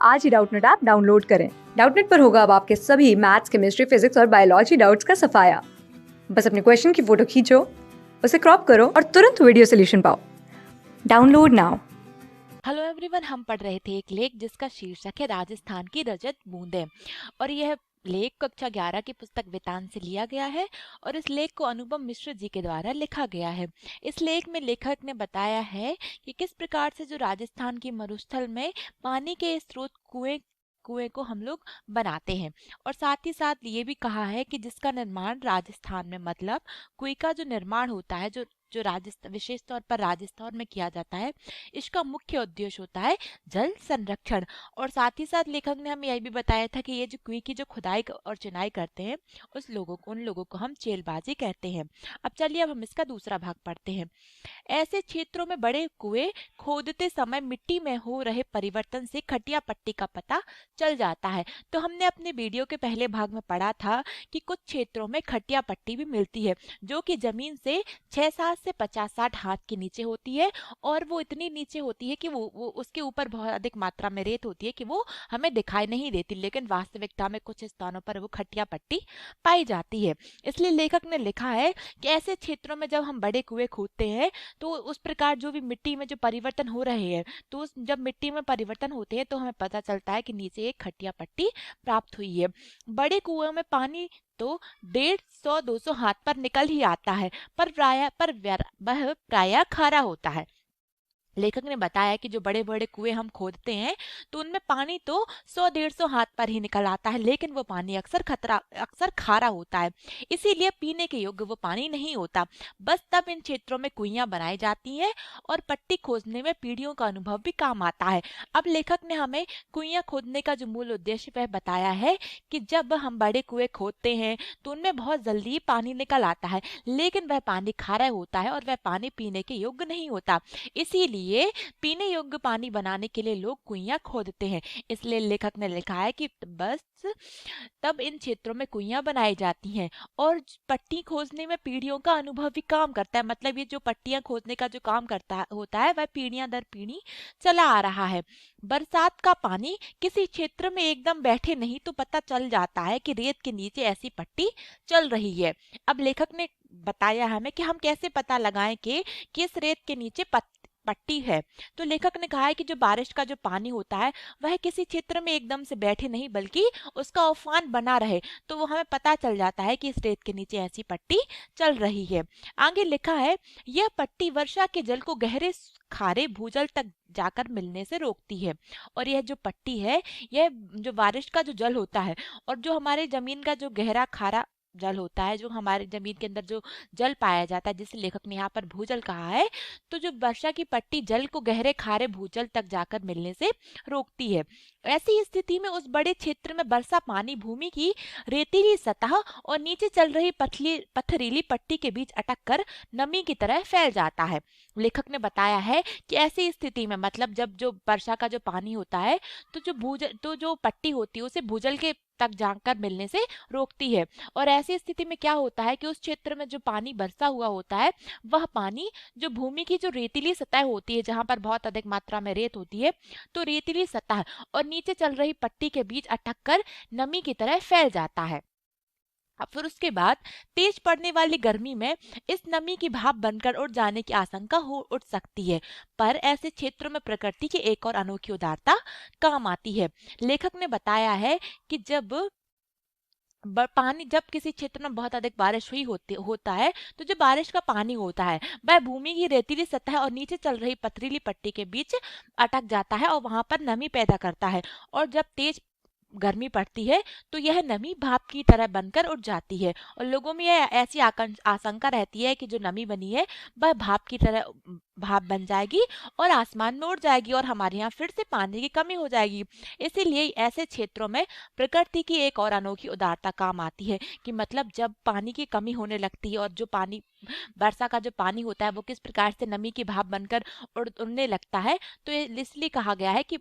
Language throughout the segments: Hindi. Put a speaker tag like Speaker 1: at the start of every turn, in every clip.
Speaker 1: आज ही डाउटनेट ऐप डाउनलोड करें। डाउटनेट पर होगा अब आपके सभी मैथ्स, केमिस्ट्री, फिजिक्स और बायोलॉजी डाउट्स का सफाया। बस अपने क्वेश्चन की फोटो खींचो, उसे क्रॉप करो और तुरंत वीडियो सोल्यूशन पाओ। Download now.
Speaker 2: हेलो एवरीवन, हम पढ़ रहे थे एक लेख जिसका शीर्षक है राजस्थान की रजत बूंदें। और यह लेख कक्षा 11 की पुस्तक वेतान से लिया गया है और इस लेख को अनुपम मिश्र जी के द्वारा लिखा गया है। इस लेख में लेखक ने बताया है कि किस प्रकार से जो राजस्थान की मरुस्थल में पानी के स्रोत कुएं कुएं को हम लोग बनाते हैं। और साथ ही साथ ये भी कहा है कि जिसका निर्माण राजस्थान में, मतलब कुएं का जो निर्माण होता है, जो जो राजस्थान, विशेष तौर पर राजस्थान में किया जाता है, इसका मुख्य उद्देश्य होता है जल संरक्षण। और साथ ही साथ लेखक ने हमें यह भी बताया था कि ये जो कुएं की जो खुदाई और चिनाई करते हैं, उन लोगों को हम चेलबाजी कहते हैं। अब हम इसका दूसरा भाग पढ़ते हैं। ऐसे क्षेत्रों में बड़े कुएं खोदते समय मिट्टी में हो रहे परिवर्तन से खटिया पट्टी का पता चल जाता है। तो हमने अपने वीडियो के पहले भाग में पढ़ा था कि कुछ क्षेत्रों में खटिया पट्टी भी मिलती है, जो कि जमीन से 6-7 से 50-60 हाथ के नीचे होती है। और वो इतनी नीचे होती है कि वो उसके ऊपर बहुत अधिक मात्रा में रेत होती है कि वो हमें दिखाई नहीं देती, लेकिन वास्तविकता में कुछ स्थानों पर वो खटिया पट्टी पाई जाती है। इसलिए लेखक ने लिखा है कि ऐसे क्षेत्रों में जब हम बड़े कुएं खोदते हैं, तो उस प्रकार जो भी मिट्टी में जो परिवर्तन हो रहे हैं, तो जब मिट्टी में परिवर्तन होते हैं तो हमें पता चलता है कि नीचे एक खटिया पट्टी प्राप्त हुई है। बड़े कुएं में पानी तो 150-200 हाथ पर निकल ही आता है, वह प्रायः खारा होता है। लेखक ने बताया कि जो बड़े बड़े कुएं हम खोदते हैं, तो उनमें पानी तो 100-150 हाथ पर ही निकल आता है, लेकिन वो पानी अक्सर खारा होता है। इसीलिए पीने के योग्य वो पानी नहीं होता। बस तब इन क्षेत्रों में कुइयां बनाई जाती हैं और पट्टी खोदने में पीढ़ियों का अनुभव भी काम आता है। अब लेखक ने हमें कुइयां खोदने का जो मूल उद्देश्य वह बताया है कि जब हम बड़े कुएं खोदते हैं तो उनमें बहुत जल्दी पानी निकल आता है, लेकिन वह पानी खारा होता है और वह पानी पीने के योग्य नहीं होता। इसीलिए पीने योग्य पानी बनाने के लिए लोग कुइयां खोदते हैं। इसलिए लेखक ने लिखा है कि बस तब इन क्षेत्रों में कुइयां बनाई जाती हैं और पट्टी खोदने में पीढ़ियों का अनुभव भी काम करता है। मतलब ये जो पट्टियां खोदने का जो काम करता होता है, वह पीढ़ियां दर पीढ़ी चला आ रहा है। बरसात का पानी किसी क्षेत्र में एकदम बैठे नहीं तो पता चल जाता है कि रेत के नीचे ऐसी पट्टी चल रही है। अब लेखक ने बताया हमें कि हम कैसे पता लगाएं कि किस रेत के नीचे पट्टी है। तो लेखक ने कहा है कि जो बारिश का जो पानी होता है, वह किसी क्षेत्र में एकदम से बैठे नहीं, बल्कि उसका उफान बना रहे, तो वो हमें पता चल जाता है कि इस रेत के नीचे ऐसी पट्टी चल रही है। आगे लिखा है, यह पट्टी वर्षा के जल को गहरे खारे भूजल तक जाकर मिलने से रोकती है। और यह जो पट्टी है, यह जो बारिश का जो जल होता है और जो हमारे जमीन का जो गहरा खारा जल होता है, जो हमारे जमीन के अंदर जो जल पाया जाता है, जिसे लेखक ने यहाँ पर भूजल कहा है, तो जो वर्षा की पट्टी जल को गहरे खारे भूजल तक जाकर मिलने से रोकती है। ऐसी स्थिति में उस बड़े क्षेत्र में वर्षा पानी भूमि की रेतीली सतह और नीचे चल रही पथरीली पट्टी के बीच अटक कर नमी की तरह फैल जाता है। लेखक ने बताया है कि ऐसी स्थिति में, मतलब जब जो वर्षा का जो पानी होता है, तो जो पट्टी होती है उसे भूजल के तक जाकर मिलने से रोकती है। और ऐसी स्थिति में क्या होता है कि उस क्षेत्र में जो पानी बरसा हुआ होता है, वह पानी जो भूमि की जो रेतीली सतह होती है, जहां पर बहुत अधिक मात्रा में रेत होती है, तो रेतीली सतह और नीचे चल रही पट्टी के बीच अटक कर नमी की तरह फैल जाता है। अब फिर उसके बाद तेज पड़ने वाली गर्मी में इस नमी की भाप बनकर उड़ जाने की आशंका हो उठ सकती है। पर ऐसे क्षेत्रों में प्रकृति की एक और अनोखी उदारता काम आती है। लेखक ने बताया है कि जब किसी क्षेत्र में बहुत अधिक बारिश होता है, तो जो बारिश का पानी होता है, वह भूमि की रेतीली सतह और नीचे चल रही पथरीली पट्टी के बीच अटक जाता है और वहां पर नमी पैदा करता है। और जब तेज गर्मी पड़ती है, तो यह नमी भाप की तरह बनकर उड़ जाती है और लोगों में यह ऐसी आशंका रहती है कि जो नमी बनी है, वह भाप बन जाएगी और आसमान में उड़ जाएगी और हमारे यहाँ फिर से पानी की कमी हो जाएगी। इसीलिए ऐसे क्षेत्रों में प्रकृति की एक और अनोखी उदारता काम आती है कि मतलब जब पानी की कमी होने लगती है और जो पानी, वर्षा का जो पानी होता है, वो किस प्रकार से नमी की भाप बनकर उड़ने लगता है, तो इसलिए कहा गया है कि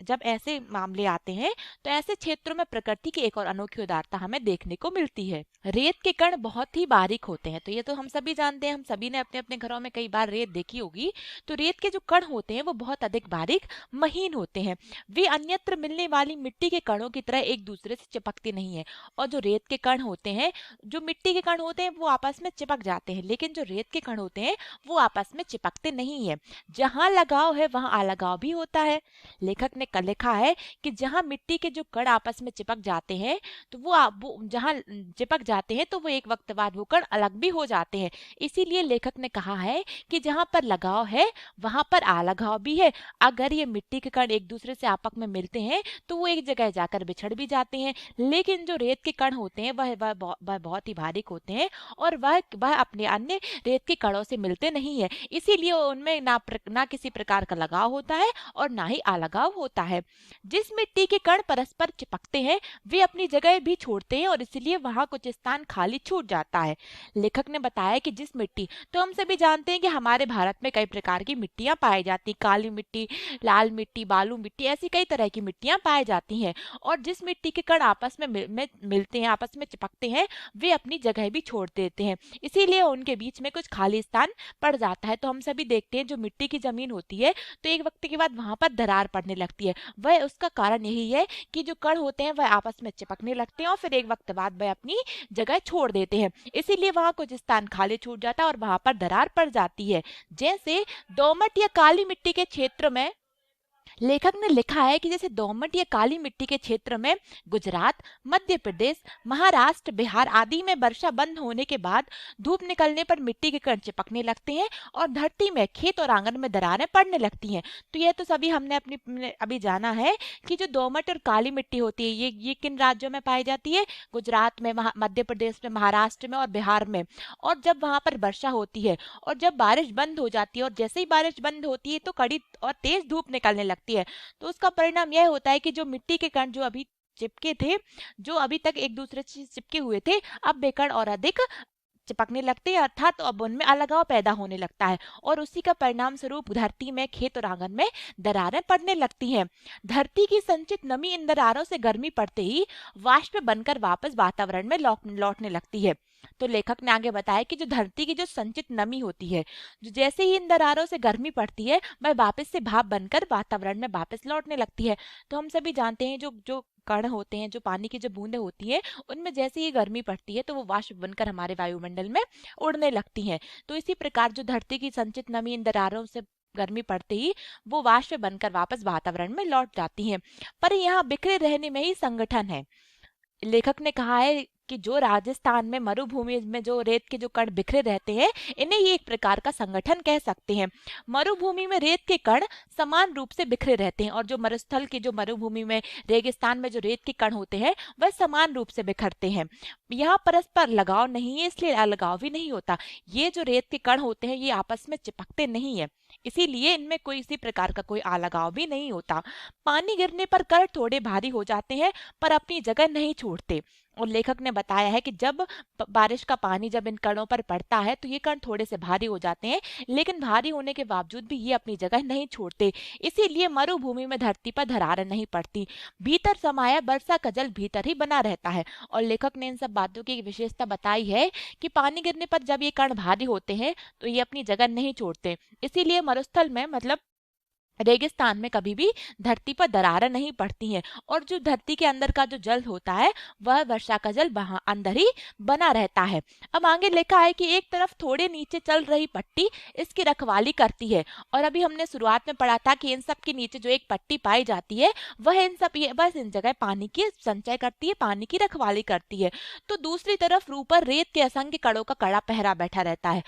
Speaker 2: जब ऐसे मामले आते हैं तो ऐसे क्षेत्रों में प्रकृति की एक और अनोखी उदारता हमें देखने को मिलती है। रेत के कण बहुत ही बारीक होते हैं, तो ये तो हम सभी जानते हैं, हम सभी ने अपने अपने घरों में कई बार रेत देखी होगी। तो रेत के जो कण होते हैं वो बहुत अधिक बारीक महीन होते हैं। वे अन्यत्र मिलने वाली मिट्टी के कणों की तरह एक दूसरे से चिपकते नहीं है। और जो रेत के कण होते हैं, जो मिट्टी के कण होते हैं वो आपस में चिपक जाते हैं, लेकिन जो रेत के कण होते हैं वो आपस में चिपकते नहीं है। जहां लगाव है वहां अलगाव भी होता है। लेखक ने लिखा है कि जहां मिट्टी के जो कण आपस में चिपक जाते हैं, तो वो जहां चिपक जाते हैं तो वो एक वक्त बाद वो कण अलग भी हो जाते हैं। इसीलिए लेखक ने कहा है कि जहां पर लगाव है वहां पर अलगाव भी है। अगर ये मिट्टी के कण एक दूसरे से आपस में मिलते हैं तो वो एक जगह जाकर बिछड़ भी जाते हैं, लेकिन जो रेत के कण होते हैं वह बहुत ही बारीक होते हैं और वह अपने अन्य रेत के कणों से मिलते नहीं है। इसीलिए उनमें ना किसी प्रकार का लगाव होता है और ना ही अलगाव होता है। जिस मिट्टी के कण परस्पर चिपकते हैं वे अपनी जगह भी छोड़ते हैं और इसलिए वहां कुछ स्थान खाली छूट जाता है। लेखक ने बताया कि जिस मिट्टी, तो हम सभी जानते हैं कि हमारे भारत में कई प्रकार की मिट्टियां पाई जाती, काली मिट्टी, लाल मिट्टी, बालू मिट्टी, ऐसी कई तरह की मिट्टियां पाई जाती हैं। और जिस मिट्टी के कण आपस में मिलते हैं, आपस में चिपकते हैं, वे अपनी जगह भी छोड़ देते हैं, इसीलिए उनके बीच में कुछ खाली स्थान पड़ जाता है। तो हम सभी देखते हैं जो मिट्टी की जमीन होती है तो एक वक्त के बाद वहां पर दरार पड़ने लगती है। वह उसका कारण यही है कि जो कण होते हैं वह आपस में चिपकने लगते हैं और फिर एक वक्त बाद वह अपनी जगह छोड़ देते हैं, इसीलिए वहां कुछ स्थान खाली छूट जाता है और वहां पर दरार पड़ जाती है। जैसे दोमट या काली मिट्टी के क्षेत्र में लेखक ने लिखा है कि जैसे दोमट या काली मिट्टी के क्षेत्र में गुजरात, मध्य प्रदेश, महाराष्ट्र, बिहार आदि में वर्षा बंद होने के बाद धूप निकलने पर मिट्टी के कण चिपकने लगते हैं और धरती में, खेत और आंगन में दरारें पड़ने लगती हैं। तो यह तो सभी हमने अभी जाना है कि जो दोमट और काली मिट्टी होती है ये किन राज्यों में पाई जाती है? गुजरात में, मध्य प्रदेश में, महाराष्ट्र में और बिहार में। और जब वहां पर वर्षा होती है और जब बारिश बंद हो जाती है और जैसे ही बारिश बंद होती है तो कड़ी और तेज धूप निकलने लगती है, तो उसका परिणाम यह होता है कि जो मिट्टी के कण जो अभी चिपके थे, जो अभी तक एक दूसरे से चिपके हुए थे, अब वे कण और अधिक चिपकने लगते हैं, अर्थात तो अब उनमें अलगाव पैदा होने लगता है और उसी का परिणाम स्वरूप धरती में, खेत और आंगन में दरारें पड़ने लगती हैं। धरती की संचित नमी इन दरारों से गर्मी पड़ते ही वाष्प बनकर वापस वातावरण में लौटने लगती है। तो लेखक ने आगे बताया कि जो धरती की जो संचित नमी होती है, जो जैसे ही इन दरारों से गर्मी पड़ती है वह वापस से भाप बनकर वातावरण में वापस लौटने लगती है। तो हम सभी जानते हैं जो जो कण होते हैं, जो पानी की जो बूंदें होती हैं, उनमें जैसे ही गर्मी पड़ती है तो वो वाष्प बनकर हमारे वायुमंडल में उड़ने लगती हैं। तो इसी प्रकार जो धरती की संचित नमी इन दरारों से गर्मी पड़ते ही वो वाष्प बनकर वापस वातावरण में लौट जाती हैं। पर यहाँ बिखरे रहने में ही संगठन है। लेखक ने कहा है कि जो राजस्थान में मरुभूमि में जो रेत के जो कण बिखरे रहते हैं, इन्हें ये एक प्रकार का संगठन कह सकते हैं। मरुभूमि में रेत के कण समान रूप से बिखरे रहते हैं और जो मरुस्थल की जो मरुभूमि में, रेगिस्तान में जो रेत के कण होते हैं वह समान रूप से बिखरते हैं। यहाँ परस्पर लगाव नहीं है, इसलिए अलगाव भी नहीं होता। ये जो रेत के कण होते हैं ये आपस में चिपकते नहीं है, इसीलिए इनमें कोई इसी प्रकार का कोई अलगाव भी नहीं होता। पानी गिरने पर कण थोड़े भारी हो जाते हैं पर अपनी जगह नहीं छोड़ते। और लेखक ने बताया है कि जब बारिश का पानी जब इन कणों पर पड़ता है तो ये कण थोड़े से भारी हो जाते हैं, लेकिन भारी होने के बावजूद भी ये अपनी जगह नहीं छोड़ते, इसीलिए मरुभूमि में धरती पर दरारें नहीं पड़ती। भीतर समाया वर्षा का जल भीतर ही बना रहता है। और लेखक ने इन सब बातों की विशेषता बताई है कि पानी गिरने पर जब ये कण भारी होते हैं तो ये अपनी जगह नहीं छोड़ते, इसीलिए मरुस्थल में, मतलब रेगिस्तान में, कभी भी धरती पर दरारें नहीं पड़ती हैं और जो धरती के अंदर का जो जल होता है वह वर्षा का जल वहां अंदर ही बना रहता है। अब आगे लिखा है कि एक तरफ थोड़े नीचे चल रही पट्टी इसकी रखवाली करती है। और अभी हमने शुरुआत में पढ़ा था कि इन सब के नीचे जो एक पट्टी पाई जाती है वह बस इन जगह पानी की संचय करती है, पानी की रखवाली करती है। तो दूसरी तरफ ऊपर रेत के असंख्य कणों का कड़ा पहरा बैठा रहता है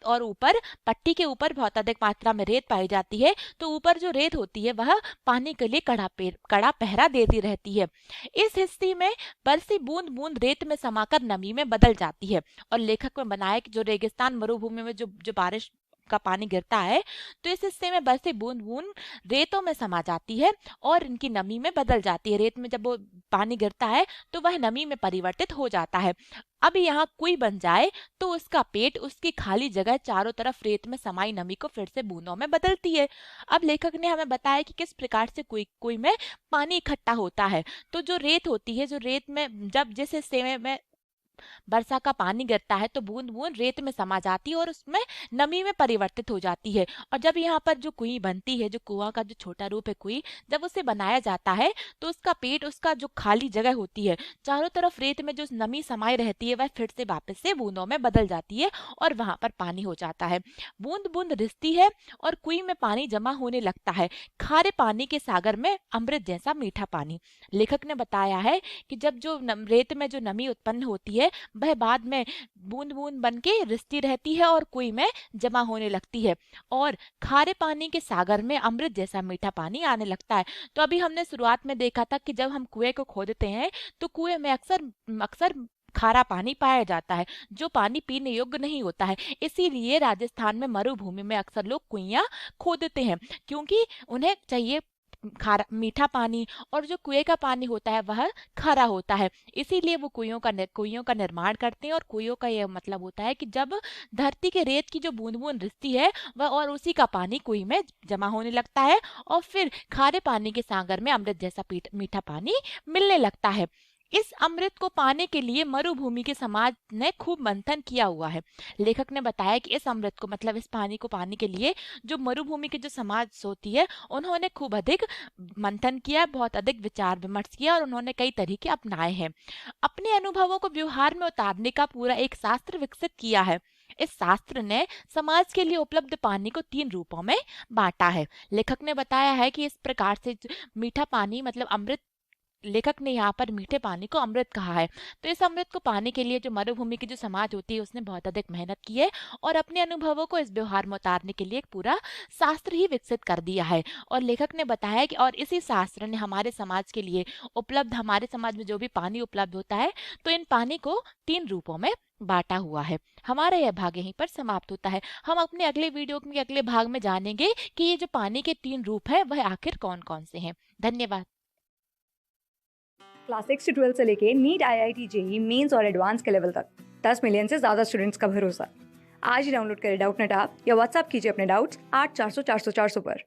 Speaker 2: और ऊपर पट्टी के ऊपर बहुत अधिक मात्रा में रेत पाई जाती है, तो ऊपर जो रेत होती है वह पानी के लिए कड़ा पहरा देती रहती है। इस हिस्से में बरसी बूंद बूंद रेत में समाकर नमी में बदल जाती है। और लेखक में बनाया कि जो रेगिस्तान मरुभूमि में जो बारिश का पानी गिरता है तो इस हिस्से में बरसे बूंद बूंद रेतों में समा जाती है और इनकी नमी में बदल जाती है। रेत में जब वो पानी गिरता है तो वह नमी में परिवर्तित हो जाता है। अब यहाँ कुई बन जाए तो उसका पेट उसकी खाली जगह चारों तरफ रेत में समाई नमी को फिर से बूंदों में बदलती है। अब लेखक ने हमें बताया कि किस प्रकार से कुई कुई में पानी इकट्ठा होता है। तो जो रेत होती है, जो रेत में जब जिस हिस्से में वर्षा का पानी गिरता है तो बूंद बूंद रेत में समा जाती है और उसमें नमी में परिवर्तित हो जाती है। और जब यहाँ पर जो कुई बनती है, जो कुआं का जो छोटा रूप है कुई, जब उसे बनाया जाता है तो उसका पेट, उसका जो खाली जगह होती है, चारों तरफ रेत में जो नमी समाई रहती है वह फिर से वापस से बूंदों में बदल जाती है और वहां पर पानी हो जाता है। बूंद बूंद रिसती है और कुई में पानी जमा होने लगता है। खारे पानी के सागर में अमृत जैसा मीठा पानी। लेखक ने बताया है कि जब जो रेत में जो नमी उत्पन्न होती है वह बाद में बूंद बूंद बन के रिसती रहती है और कुई में जमा होने लगती है और खारे पानी के सागर में अमृत जैसा मीठा पानी आने लगता है। तो अभी हमने शुरुआत में देखा था कि जब हम कुएं को खोदते हैं तो कुएं में अक्सर अक्सर खारा पानी पाया जाता है, जो पानी पीने योग्य नहीं होता है। इसीलिए राजस्थान में मरुभूमि में अक्सर लोग कुइयां खोदते हैं, क्योंकि उन्हें चाहिए खारा मीठा पानी, और जो कुएं का पानी होता है वह खारा होता है। इसीलिए वो कुइयों का निर्माण करते हैं। और कुइयों का यह मतलब होता है कि जब धरती के रेत की जो बूंद बूंद रिसती है वह और उसी का पानी कुई में जमा होने लगता है और फिर खारे पानी के सागर में अमृत जैसा मीठा पानी मिलने लगता है। इस अमृत को पाने के लिए मरुभूमि के समाज ने खूब मंथन किया हुआ है। लेखक ने बताया कि इस अमृत को, मतलब इस पानी को पाने के लिए जो मरुभूमि के जो समाज होती है उन्होंने खूब अधिक मंथन किया, बहुत अधिक विचार विमर्श किया और उन्होंने कई तरीके अपनाए हैं। अपने अनुभवों को व्यवहार में उतारने का पूरा एक शास्त्र विकसित किया है। इस शास्त्र ने समाज के लिए उपलब्ध पानी को 3 रूपों में बांटा है। लेखक ने बताया है कि इस प्रकार से मीठा पानी, मतलब अमृत, लेखक ने यहाँ पर मीठे पानी को अमृत कहा है। तो इस अमृत को पाने के लिए जो मरुभूमि की जो समाज होती है उसने बहुत अधिक मेहनत की है और अपने अनुभवों को इस व्यवहार में उतारने के लिए एक पूरा शास्त्र ही विकसित कर दिया है। और लेखक ने बताया कि और इसी शास्त्र ने हमारे समाज के लिए उपलब्ध, हमारे समाज में जो भी पानी उपलब्ध होता है तो इन पानी को 3 रूपों में बांटा हुआ है। हमारा यह भाग यहीं पर समाप्त होता है। हम अपने अगले वीडियो के अगले भाग में जानेंगे कि ये जो पानी के 3 रूप हैं वह आखिर कौन कौन से हैं। धन्यवाद।
Speaker 1: क्लास 6 से 12 से लेके नीट, IIT, जेईई मेंस और एडवांस के लेवल तक 10 मिलियन से ज्यादा स्टूडेंट्स का भरोसा। आज ही डाउनलोड करें डाउटनेट ऐप या व्हाट्सएप कीजिए अपने डाउट्स 8400 400 400 पर।